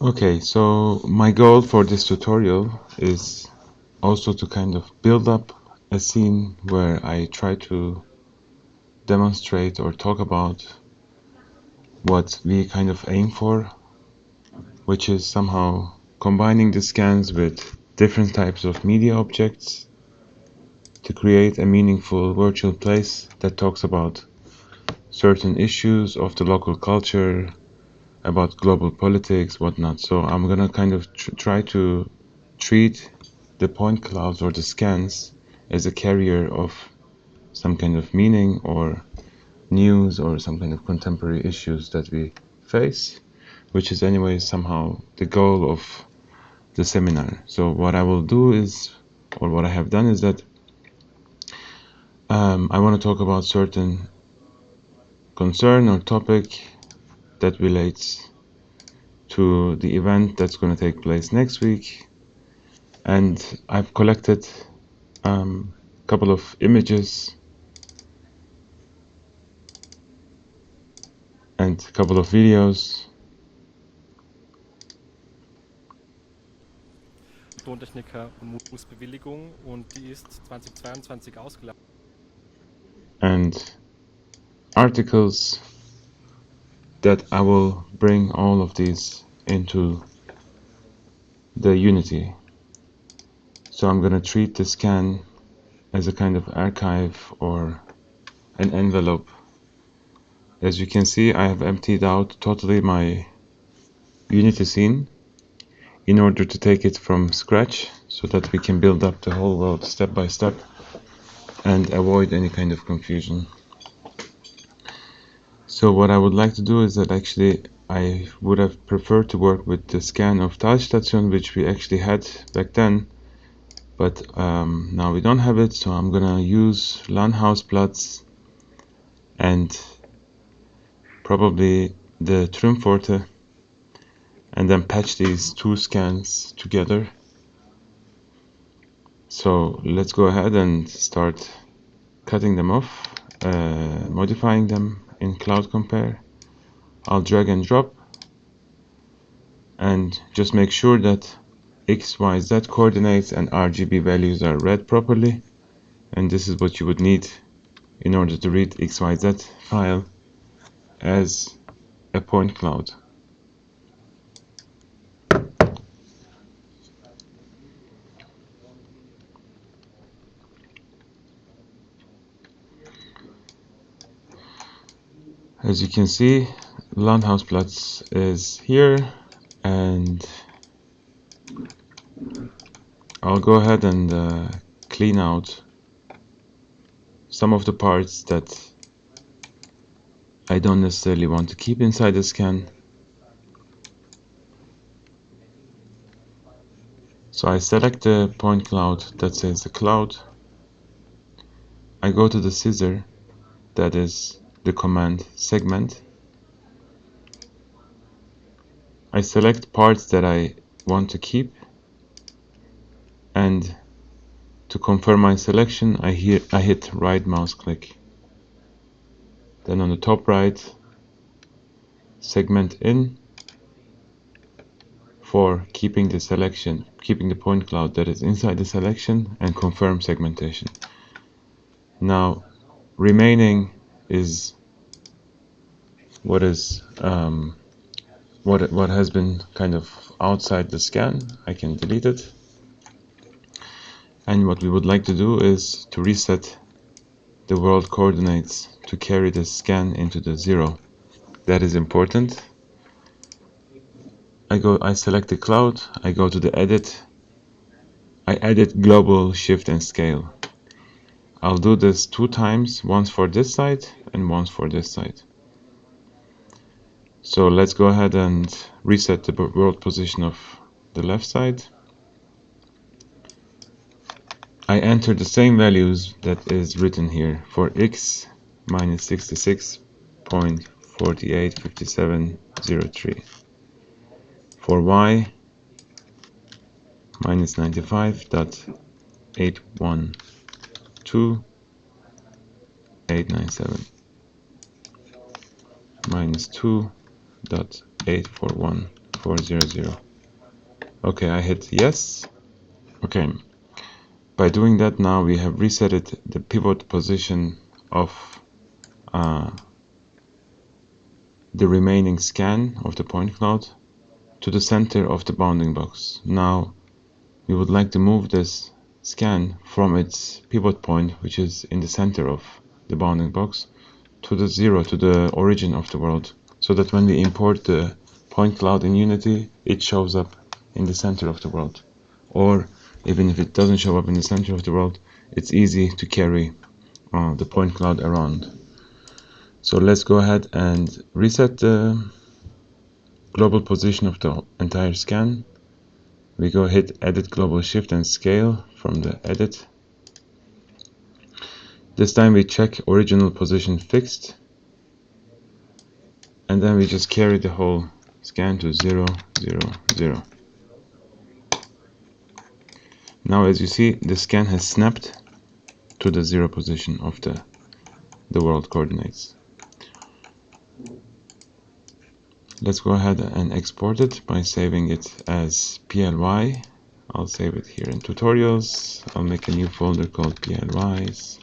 Okay, so my goal for this tutorial is also to kind of build up a scene where I try to demonstrate or talk about what we kind of aim for, which is somehow combining the scans with different types of media objects to create a meaningful virtual place that talks about certain issues of the local culture, about global politics, whatnot. So I'm gonna kind of try to treat the point clouds or the scans as a carrier of some kind of meaning or news or some kind of contemporary issues that we face, which is anyway somehow the goal of the seminar. So what I will do is, or what I have done is that I want to talk about certain concern or topic that relates to the event that's going to take place next week, and I've collected a couple of images and a couple of videos. Tontechniker und Bewilligung und die ist 2022 ausgelaufen. And articles that I will bring all of these into the Unity. So I'm going to treat the scan as a kind of archive or an envelope. As you can see, I have emptied out totally my Unity scene in order to take it from scratch so that we can build up the whole world step by step and avoid any kind of confusion. So what I would like to do is that actually I would have preferred to work with the scan of Talstation, which we actually had back then, but now we don't have it, so I'm gonna use Landhausplatz and probably the Triumphorte and then patch these two scans together. So let's go ahead and start cutting them off, modifying them in CloudCompare. I'll drag and drop and just make sure that X, Y, Z coordinates and RGB values are read properly, and this is what you would need in order to read XYZ file as a point cloud. As you can see, Landhausplatz is here, and I'll go ahead and clean out some of the parts that I don't necessarily want to keep inside the scan. So I select the point cloud that says the cloud. I go to the scissor, that is the command segment. I select parts that I want to keep, and to confirm my selection I hit right mouse click. Then on the top right, segment in for keeping the selection, keeping the point cloud that is inside the selection, and confirm segmentation. Now remaining is what is what has been kind of outside the scan. I can delete it. And what we would like to do is to reset the world coordinates to carry the scan into the 0. That is important. I select the cloud, I go to the edit, I edit global, shift and scale. I'll do this 2 times, once for this side and once for this side. So let's go ahead and reset the world position of the left side. I enter the same values that is written here for x minus 66.485703, for y minus 95.812.897, minus 2.841 400. Okay, I hit yes. Okay, by doing that now we have reset the pivot position of the remaining scan of the point cloud to the center of the bounding box. Now we would like to move this scan from its pivot point, which is in the center of the bounding box, to the zero, to the origin of the world, so that when we import the point cloud in Unity, it shows up in the center of the world. Or even if it doesn't show up in the center of the world, it's easy to carry the point cloud around. So let's go ahead and reset the global position of the entire scan. We go hit edit global shift and scale from the edit. This time we check original position fixed, and then we just carry the whole scan to 0, 0, 0. Now as you see, the scan has snapped to the 0 position of the world coordinates. Let's go ahead and export it by saving it as PLY. I'll save it here in tutorials. I'll make a new folder called PLYs.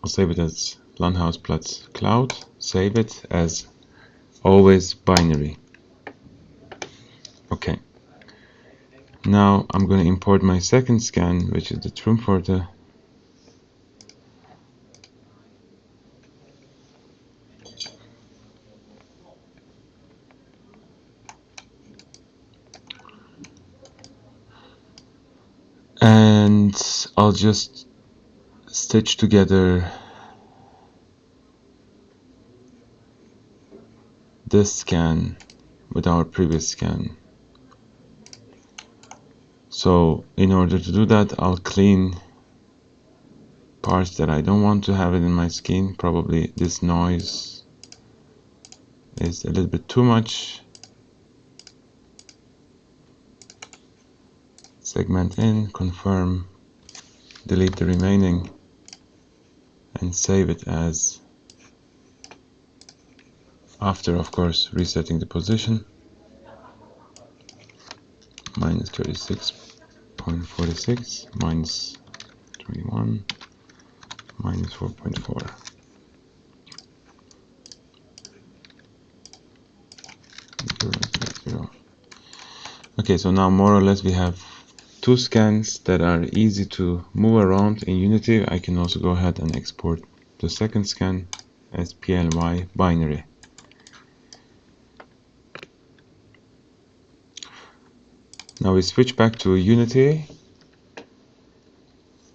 I'll save it as Landhausplatz Cloud. Save it as always binary. Okay. Now I'm going to import my second scan, which is the Trumforte. And I'll just stitch together this scan with our previous scan. So in order to do that, I'll clean parts that I don't want to have it in my skin. Probably this noise is a little bit too much. Segment in, confirm, delete the remaining, and save it as, after of course resetting the position, minus 36.46, minus 21, minus 4.4. Okay, so now more or less we have two scans that are easy to move around in Unity. I can also go ahead and export the second scan as PLY binary. Now we switch back to Unity.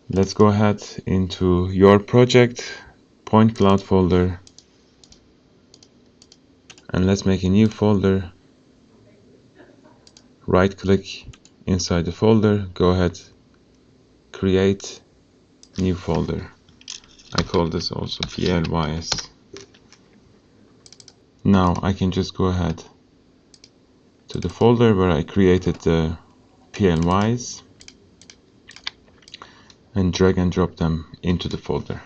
Let's go ahead into your project, PointCloud folder, and let's make a new folder. Right click inside the folder, go ahead, create new folder. I call this also PLYs. Now I can just go ahead to the folder where I created the PLYs and drag and drop them into the folder.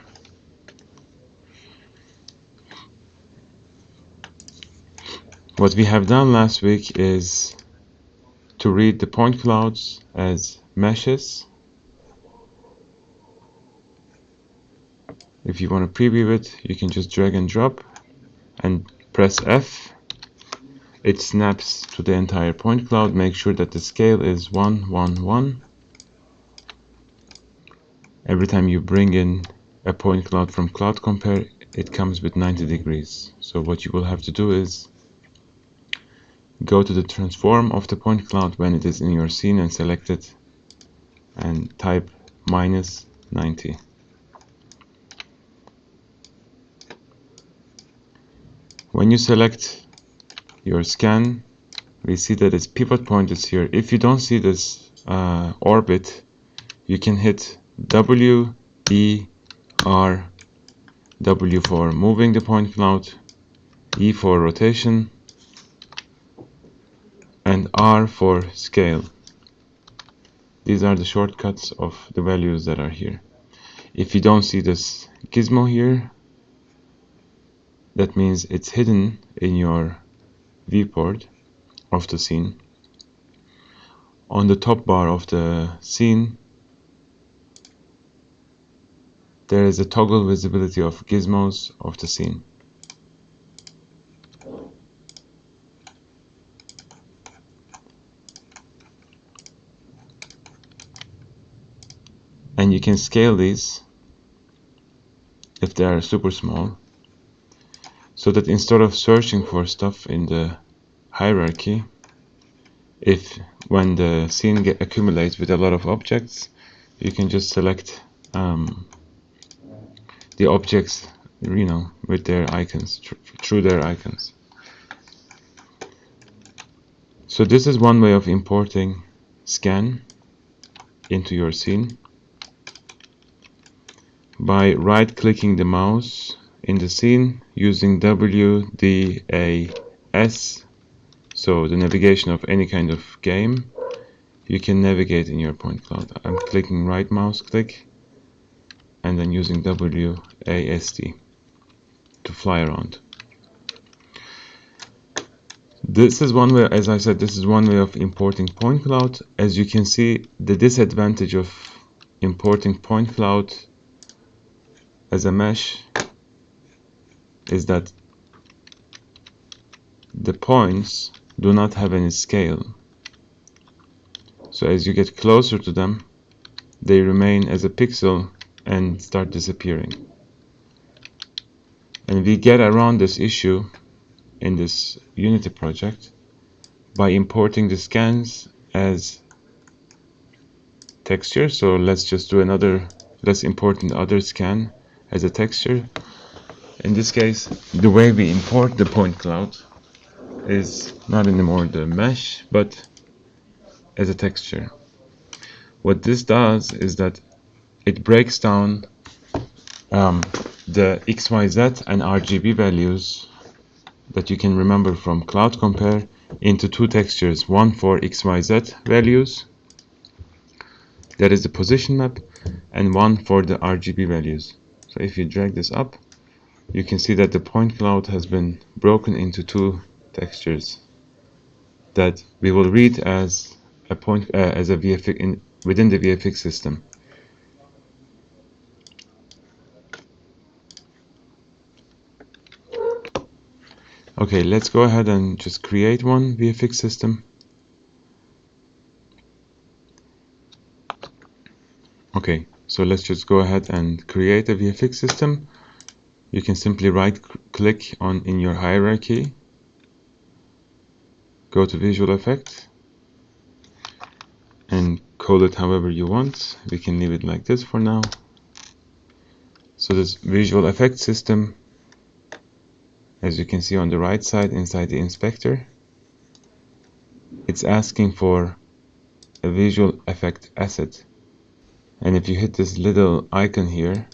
What we have done last week is to read the point clouds as meshes. If you want to preview it, you can just drag and drop and press F. It snaps to the entire point cloud. Make sure that the scale is 1, 1, 1. Every time you bring in a point cloud from CloudCompare, it comes with 90 degrees. So what you will have to do is go to the transform of the point cloud when it is in your scene and select it and type minus 90. When you select your scan, we see that its pivot point is here. If you don't see this orbit, you can hit W, E, R, W for moving the point cloud, E for rotation, and R for scale. These are the shortcuts of the values that are here. If you don't see this gizmo here, that means it's hidden in your viewport of the scene. On the top bar of the scene, there is a toggle visibility of gizmos of the scene. And you can scale these if they are super small, so that instead of searching for stuff in the hierarchy, if when the scene accumulates with a lot of objects, you can just select the objects, with their icons, through their icons. So this is one way of importing scan into your scene by right-clicking the mouse in the scene using WDAS, so the navigation of any kind of game. You can navigate in your PointCloud. I'm clicking right mouse click and then using WASD to fly around. This is one way, as I said, this is one way of importing PointCloud. As you can see, the disadvantage of importing PointCloud as a mesh is that the points do not have any scale. So as you get closer to them, they remain as a pixel and start disappearing. And we get around this issue in this Unity project by importing the scans as texture. So let's import another scan as a texture. In this case, the way we import the point cloud is not anymore the mesh, but as a texture. What this does is that it breaks down the XYZ and RGB values that you can remember from CloudCompare into two textures, one for XYZ values, that is the position map, and one for the RGB values. So if you drag this up, you can see that the point cloud has been broken into two textures that we will read as a VFX within the VFX system. Okay, let's go ahead and just create one VFX system. Okay, so let's just go ahead and create a VFX system. You can simply right click in your hierarchy, go to Visual Effect, and call it however you want. We can leave it like this for now. So this Visual Effect System, as you can see on the right side inside the inspector, it's asking for a visual effect asset. And if you hit this little icon here,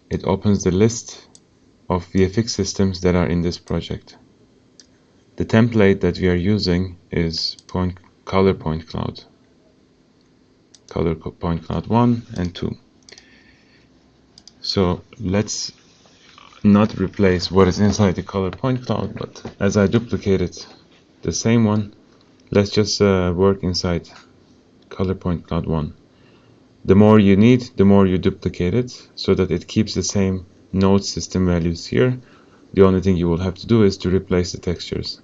it opens the list of VFX systems that are in this project. The template that we are using is Color Point Cloud 1 and 2. So let's not replace what is inside the Color Point Cloud, but as I duplicated the same one, let's just work inside Color Point Cloud 1. The more you need, the more you duplicate it, so that it keeps the same node system values here. The only thing you will have to do is to replace the textures.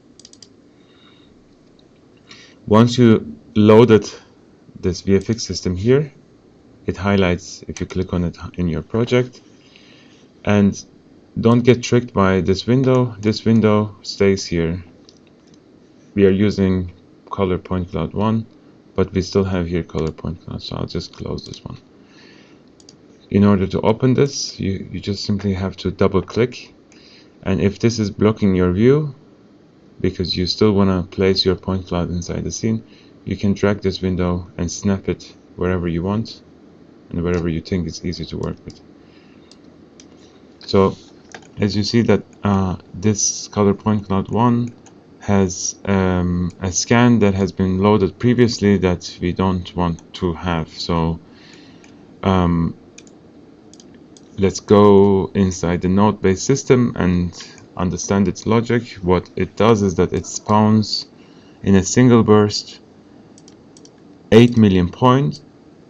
Once you loaded this VFX system here, it highlights if you click on it in your project. And don't get tricked by this window. This window stays here. We are using Color Point Cloud 1, but we still have here Color Point Cloud, so I'll just close this one. In order to open this, you just simply have to double click, and if this is blocking your view because you still want to place your point cloud inside the scene, you can drag this window and snap it wherever you want and wherever you think it's easy to work with. So as you see that this Color Point Cloud 1 has a scan that has been loaded previously that we don't want to have. So let's go inside the node-based system and understand its logic, what it does is that it spawns in a single burst 8 million points.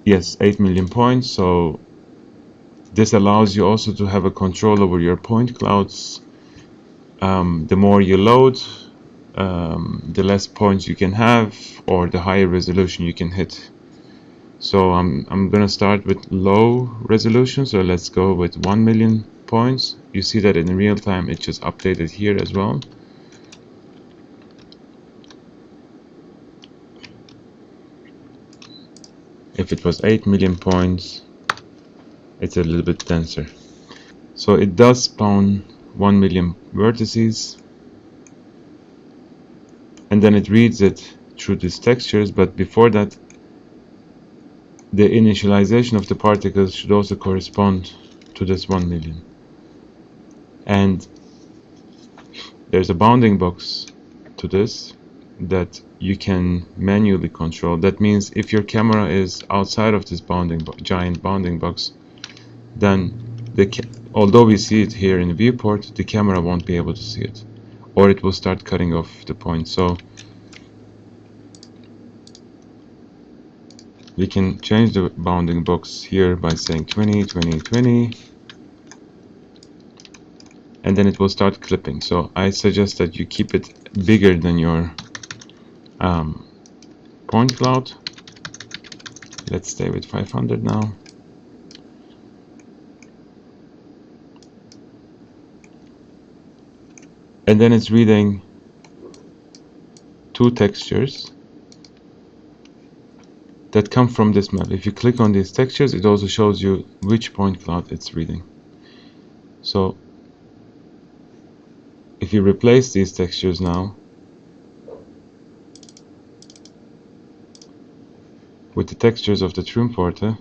Yes, 8 million points. So this allows you also to have a control over your point clouds. The more you load, the less points you can have, or the higher resolution you can hit. So I'm gonna start with low resolution. So let's go with 1 million points. You see that in real time it just updated here as well. If it was 8 million points, it's a little bit denser. So it does spawn 1 million vertices, and then it reads it through these textures, but before that the initialization of the particles should also correspond to this 1 million. And there's a bounding box to this that you can manually control. That means if your camera is outside of this giant bounding box, then although we see it here in the viewport, the camera won't be able to see it, or it will start cutting off the point. So we can change the bounding box here by saying 20, 20, 20, and then it will start clipping. So I suggest that you keep it bigger than your point cloud. Let's stay with 500 now. And then it's reading two textures that come from this map. If you click on these textures, it also shows you which point cloud it's reading. So if you replace these textures now with the textures of the Triumforte,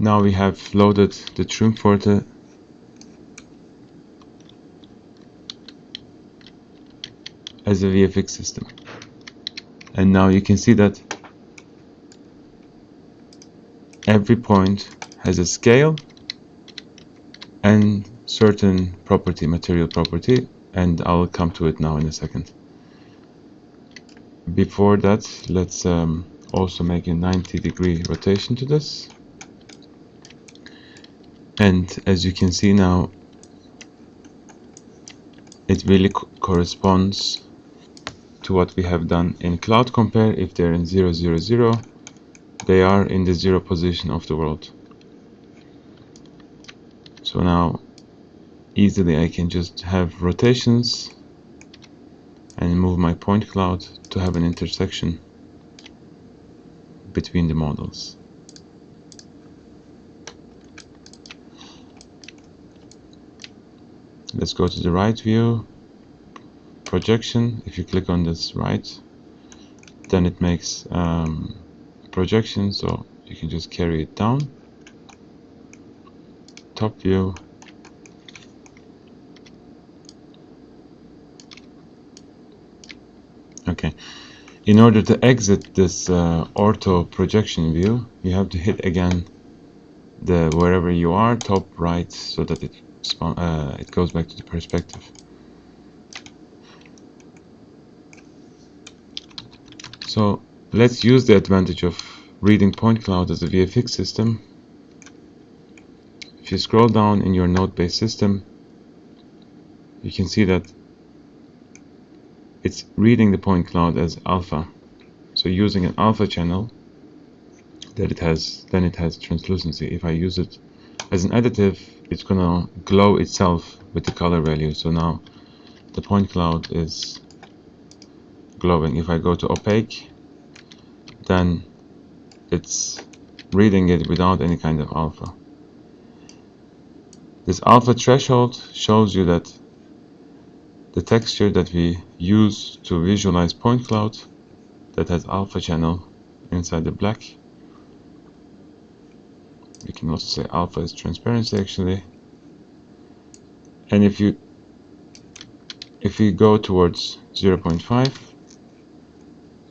now we have loaded the Triumforte as a VFX system. And now you can see that every point has a scale and certain property, material property, and I'll come to it now in a second. Before that, let's also make a 90-degree rotation to this. And as you can see now, it really corresponds to what we have done in CloudCompare. If they're in 0, 0, 0, they are in the 0 position of the world. So now easily I can just have rotations and move my point cloud to have an intersection between the models. Let's go to the right view, projection. If you click on this right, then it makes projection, so you can just carry it down. Top view, okay. In order to exit this ortho projection view, you have to hit again the wherever you are, top right, so that it goes back to the perspective. So let's use the advantage of reading point cloud as a VFX system. If you scroll down in your node-based system, you can see that it's reading the point cloud as alpha. So using an alpha channel, then it has translucency. If I use it as an additive, it's gonna glow itself with the color value. So now the point cloud is glowing. If I go to opaque, then it's reading it without any kind of alpha. This alpha threshold shows you that the texture that we use to visualize point cloud that has alpha channel inside the black. You can also say alpha is transparency actually. And if you If we go towards 0.5,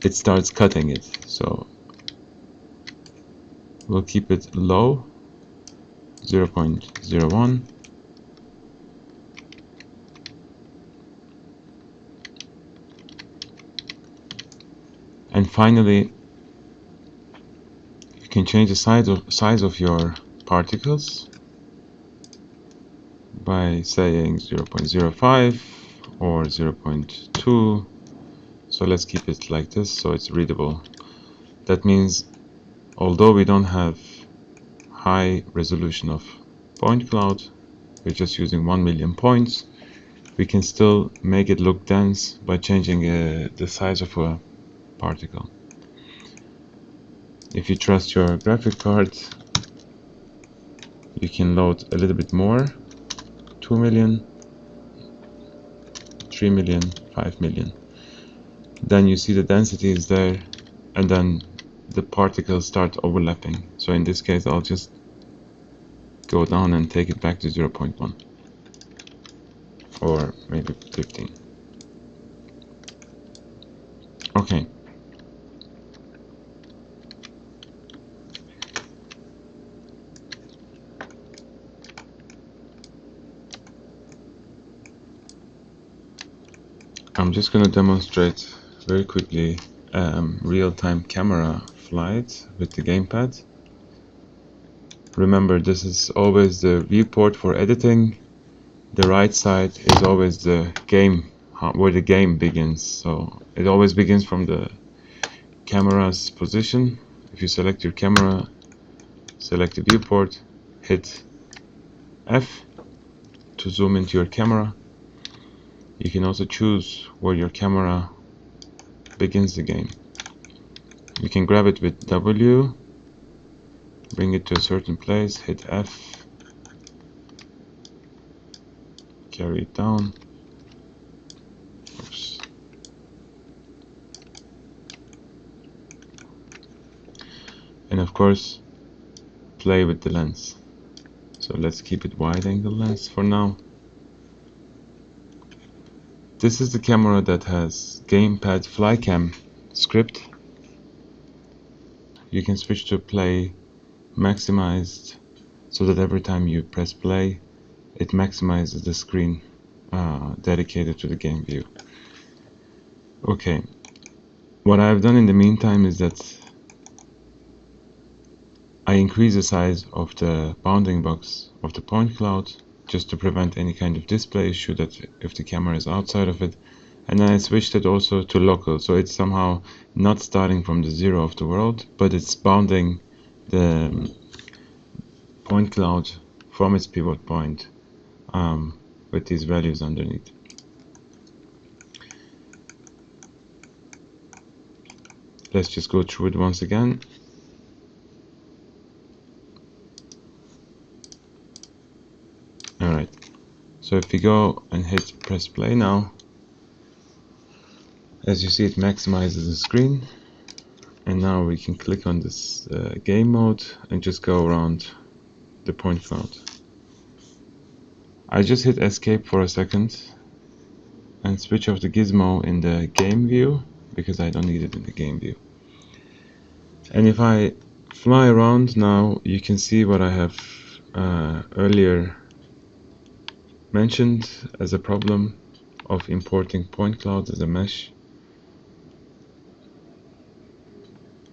it starts cutting it. So we'll keep it low, 0.01. And finally, you can change the size of your particles by saying 0.05 or 0.2. So let's keep it like this so it's readable. That means although we don't have high resolution of point cloud, we're just using 1 million points, we can still make it look dense by changing the size of a particle. If you trust your graphic card, you can load a little bit more, 2 million, 3 million, 5 million. Then you see the density is there, and then the particles start overlapping. So in this case, I'll just go down and take it back to 0.1 or maybe 15. Okay. I'm just going to demonstrate very quickly real-time camera flight with the gamepad. Remember, this is always the viewport for editing. The right side is always the game, where the game begins. So it always begins from the camera's position. If you select your camera, select the viewport, hit F to zoom into your camera. You can also choose where your camera begins the game. You can grab it with W, bring it to a certain place, hit F, carry it down. Oops. And of course, play with the lens. So let's keep it wide angle lens for now. This is the camera that has gamepad flycam script. You can switch to play maximized so that every time you press play, it maximizes the screen dedicated to the game view. Okay, what I've done in the meantime is that I increase the size of the bounding box of the point cloud just to prevent any kind of display issue that if the camera is outside of it. And then I switched it also to local, so it's somehow not starting from the zero of the world, but it's bounding the point cloud from its pivot point with these values underneath. Let's just go through it once again. Alright, so if we go and hit press play now, as you see it maximizes the screen. And now we can click on this game mode and just go around the point cloud. I just hit escape for a second and switch off the gizmo in the game view because I don't need it in the game view. And if I fly around now, you can see what I have earlier mentioned as a problem of importing point clouds as a mesh,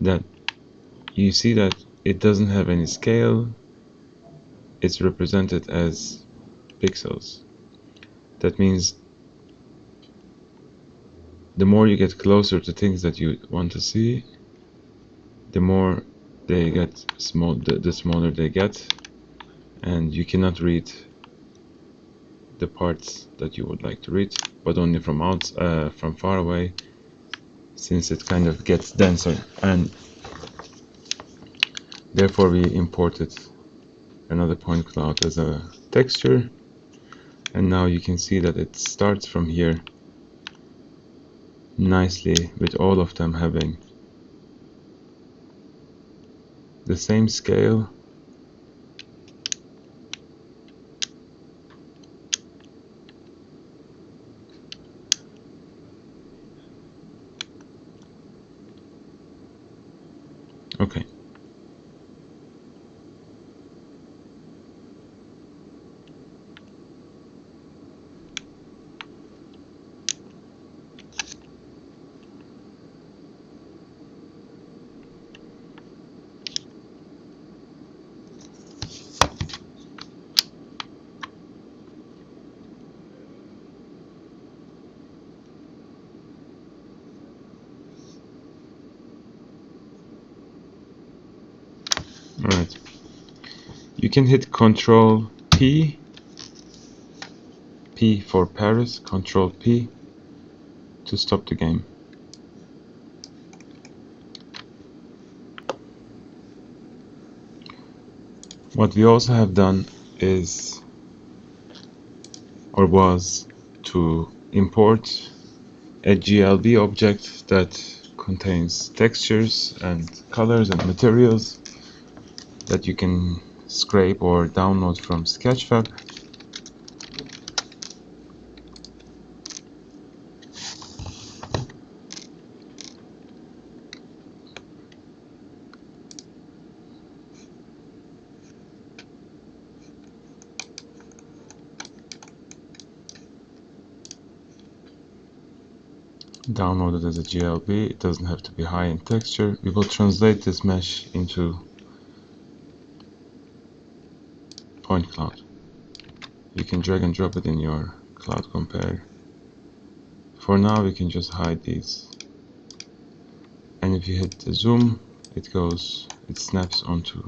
that you see that it doesn't have any scale. It's represented as pixels. That means the more you get closer to things that you want to see, the more they get small, the smaller they get, and you cannot read the parts that you would like to read, but only from from far away, since it kind of gets denser. And therefore we imported another point cloud as a texture, and now you can see that it starts from here nicely with all of them having the same scale. Okay. Alright. You can hit Control P, P for Paris, Control P to stop the game. What we also have done is, or was, to import a GLB object that contains textures and colors and materials that you can scrape or download from Sketchfab. Download it as a GLB. It doesn't have to be high in texture. We will translate this mesh into PointCloud. You can drag and drop it in your CloudCompare. For now, we can just hide these. And if you hit the zoom, it snaps onto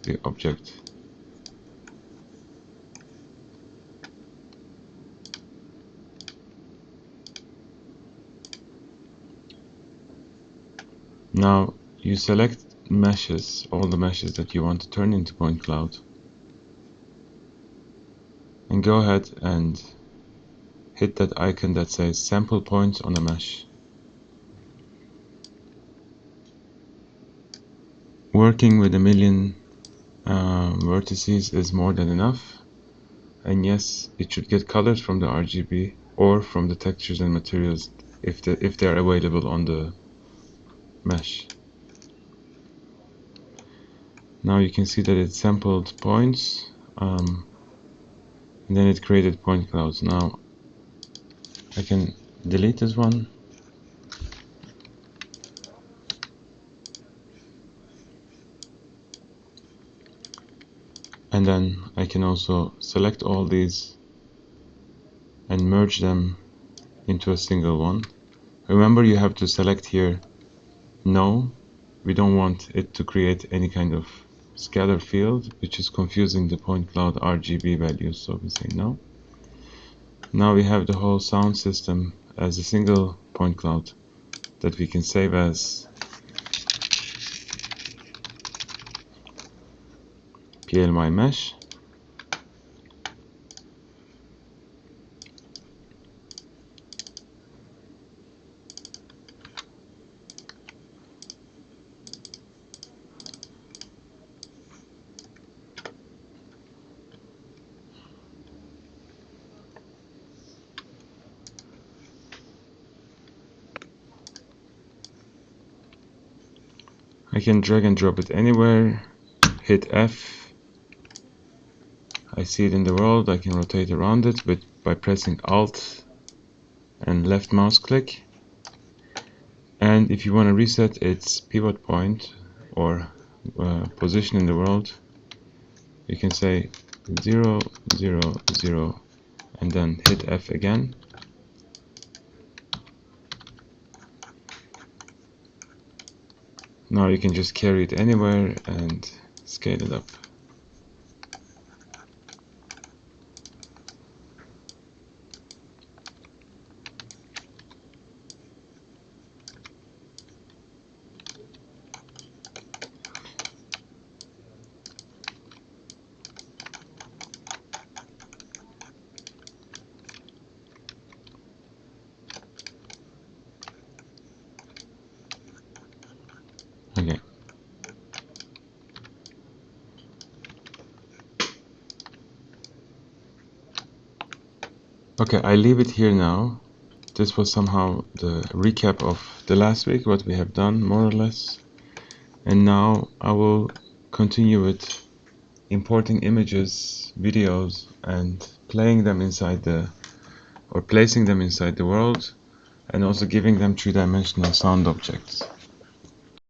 the object. Now you select meshes, all the meshes that you want to turn into PointCloud, and go ahead and hit that icon that says sample points on a mesh. Working with 1,000,000 vertices is more than enough, and yes, it should get colors from the RGB or from the textures and materials if they are available on the mesh. Now you can see that it sampled points, and then it created point clouds. Now I can delete this one, and then I can also select all these and merge them into a single one. Remember, you have to select here no. We don't want it to create any kind of scatter field, which is confusing the point cloud RGB values, so we say no. Now we have the whole sound system as a single point cloud that we can save as PLMI mesh. I can drag and drop it anywhere, hit F, I see it in the world, I can rotate around it by pressing Alt and left mouse click. And if you want to reset its pivot point or position in the world, you can say 0, 0, 0 and then hit F again. Now you can just carry it anywhere and scale it up. Okay. Okay, I leave it here now. This was somehow the recap of the last week, what we have done, more or less. And now I will continue with importing images, videos, and playing them inside or placing them inside the world, and also giving them three-dimensional sound objects.